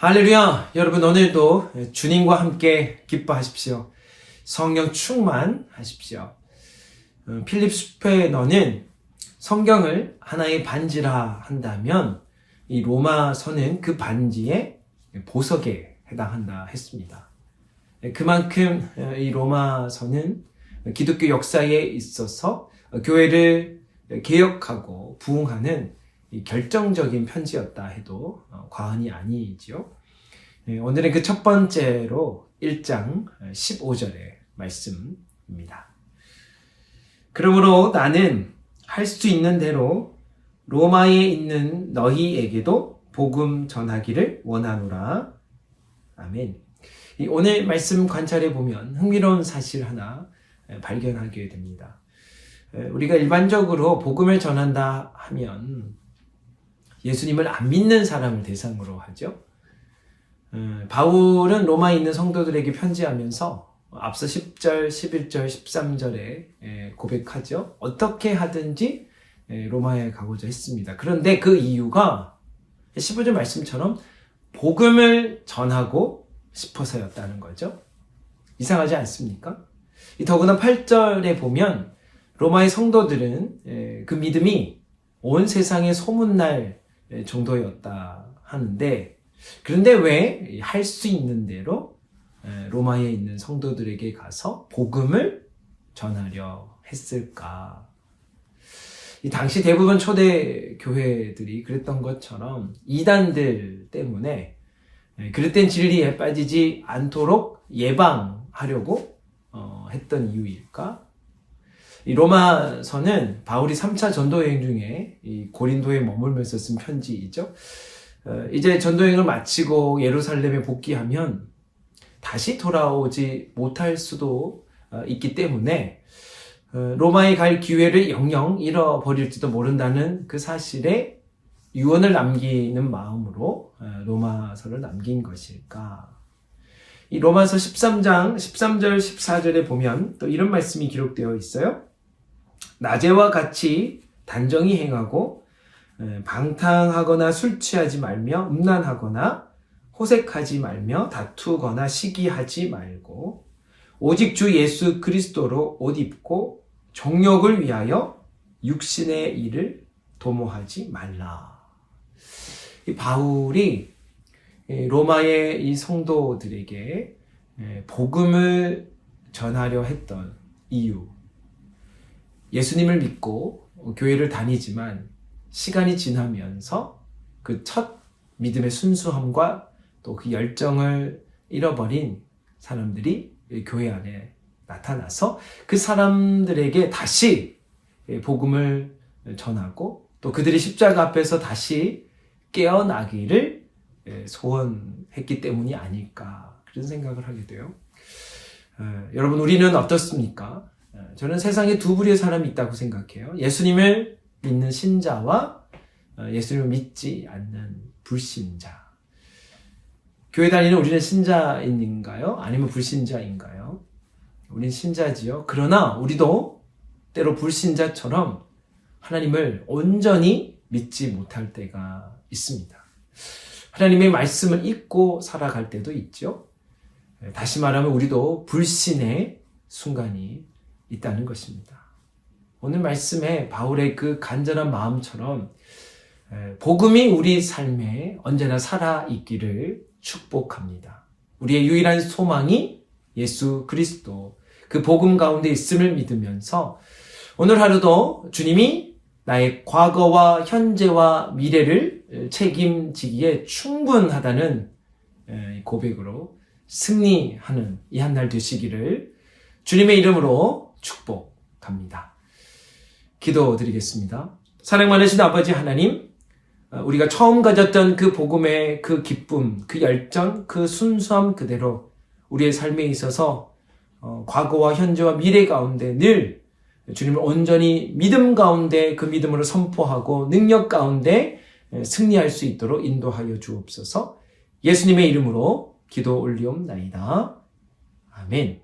할렐루야! 여러분 오늘도 주님과 함께 기뻐하십시오. 성령 충만하십시오. 필립 스페너는 성경을 하나의 반지라 한다면 이 로마서는 그 반지의 보석에 해당한다 했습니다. 그만큼 이 로마서는 기독교 역사에 있어서 교회를 개혁하고 부흥하는 결정적인 편지였다 해도 과언이 아니지요. 오늘은 그 첫 번째로 1장 15절의 말씀입니다. 그러므로 나는 할 수 있는 대로 로마에 있는 너희에게도 복음 전하기를 원하노라. 아멘. 오늘 말씀 관찰해 보면 흥미로운 사실 하나 발견하게 됩니다. 우리가 일반적으로 복음을 전한다 하면 예수님을 안 믿는 사람을 대상으로 하죠. 바울은 로마에 있는 성도들에게 편지하면서 앞서 10절, 11절, 13절에 고백하죠. 어떻게 하든지 로마에 가고자 했습니다. 그런데 그 이유가 15절 말씀처럼 복음을 전하고 싶어서였다는 거죠. 이상하지 않습니까? 더구나 8절에 보면 로마의 성도들은 그 믿음이 온 세상에 소문날 정도였다 하는데, 그런데 왜 할 수 있는 대로 로마에 있는 성도들에게 가서 복음을 전하려 했을까? 이 당시 대부분 초대 교회들이 그랬던 것처럼 이단들 때문에 그릇된 진리에 빠지지 않도록 예방하려고 했던 이유일까? 이 로마서는 바울이 3차 전도여행 중에 이 고린도에 머물면서 쓴 편지이죠. 이제 전도여행을 마치고 예루살렘에 복귀하면 다시 돌아오지 못할 수도 있기 때문에 로마에 갈 기회를 영영 잃어버릴지도 모른다는 그 사실에 유언을 남기는 마음으로 로마서를 남긴 것일까? 이 로마서 13장 13절 14절에 보면 또 이런 말씀이 기록되어 있어요. 낮에와 같이 단정히 행하고 방탕하거나 술 취하지 말며 음란하거나 호색하지 말며 다투거나 시기하지 말고 오직 주 예수 그리스도로 옷 입고 정욕을 위하여 육신의 일을 도모하지 말라. 이 바울이 로마의 이 성도들에게 복음을 전하려 했던 이유, 예수님을 믿고 교회를 다니지만 시간이 지나면서 그 첫 믿음의 순수함과 또 그 열정을 잃어버린 사람들이 교회 안에 나타나서 그 사람들에게 다시 복음을 전하고 또 그들이 십자가 앞에서 다시 깨어나기를 소원했기 때문이 아닐까, 그런 생각을 하게 돼요. 여러분, 우리는 어떻습니까? 저는 세상에 두 부류의 사람이 있다고 생각해요. 예수님을 믿는 신자와 예수님을 믿지 않는 불신자. 교회 다니는 우리는 신자인가요? 아니면 불신자인가요? 우린 신자지요. 그러나 우리도 때로 불신자처럼 하나님을 온전히 믿지 못할 때가 있습니다. 하나님의 말씀을 잊고 살아갈 때도 있죠. 다시 말하면 우리도 불신의 순간이 있다는 것입니다. 오늘 말씀에 바울의 그 간절한 마음처럼 복음이 우리 삶에 언제나 살아있기를 축복합니다. 우리의 유일한 소망이 예수 그리스도, 그 복음 가운데 있음을 믿으면서 오늘 하루도 주님이 나의 과거와 현재와 미래를 책임지기에 충분하다는 고백으로 승리하는 이 한 날 되시기를 주님의 이름으로 축복합니다. 기도드리겠습니다. 사랑 많으신 아버지 하나님, 우리가 처음 가졌던 그 복음의 그 기쁨, 그 열정, 그 순수함 그대로 우리의 삶에 있어서 과거와 현재와 미래 가운데 늘 주님을 온전히 믿음 가운데 그 믿음으로 선포하고 능력 가운데 승리할 수 있도록 인도하여 주옵소서. 예수님의 이름으로 기도 올리옵나이다. 아멘.